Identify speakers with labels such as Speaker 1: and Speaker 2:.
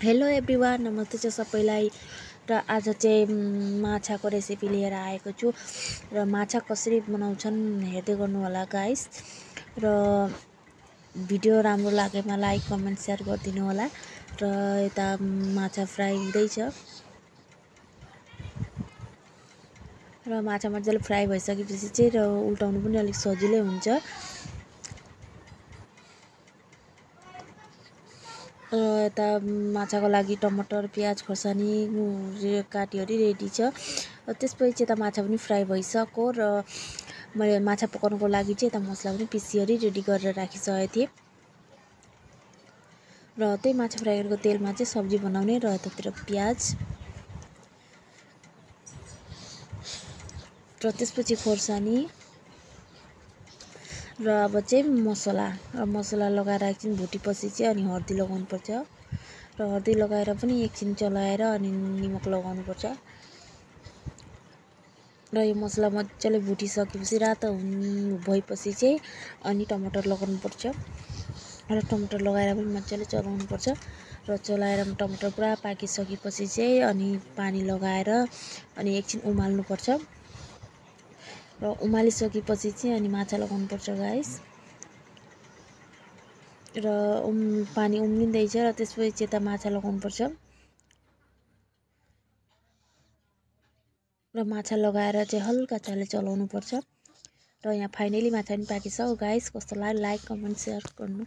Speaker 1: Hello everyone, नमस्ते छ सबैलाई। र आज चाहिँ माछाको रेसिपी लिएर आएको छु र माछा कसरी बनाउँछन् हेर्दै गर्नु होला गाइस। र भिडियो राम्रो लागेमा लाइक कमेन्ट शेयर गरिदिनु होला। र यता माछा फ्राई हुँदैछ र माछा मजाले फ्राई भइसकेपछि चाहिँ र उल्टाउनु पनि अलिक सजिलै हुन्छ। यता माछाको लागि टमाटर प्याज खोर्सानी काटिओरी रेडी छ। त्यसपछि यता माछा पनि फ्राई भइसक्यो र मैले माछा पकाउनुको लागि चाहिँ यता मसला पनि पिसिओरी रेडी गरेर राखिसकेको थिएँ। र त्यही माछा फ्राई गरेको तेलमा चाहिँ सब्जी बनाउने र यतातिर प्याज र त्यसपछि खोर्सानी र अब चाहिँ मसला लगाएर एकछिन भुटेपछि चाहिँ अनि हर्दी लगाउनु पर्छ र हर्दी लगाएर पनि एकछिन चलाएर अनि निमक लगाउनु पर्छ। र यो मसला मजाले भुटिसकेपछि रातो भएपछि चाहिँ अनि टमाटर लगाउनु पर्छ र टमाटर लगाएर पनि मजाले चलाउनु पर्छ र चलाएर टमाटर पुरा पाकिसकेपछि चाहिँ अनि पानी लगाएर अनि एकछिन उमाल्नु पर्छ र उमालिसकेपछि चाहिँ अनि माछा लगाउनु पर्छ गाइस। र पानी उम्लिँदैछ र त्यसपछि यता माछा लगाउनु पर्छ र माछा लगाएर चाहिँ हल्का चाले चलाउनु पर्छ। र यहाँ फाइनली माछा पनि पाकिसक्यो गाइस। कस्तो लाग्यो लाइक कमेन्ट शेयर गर्नु।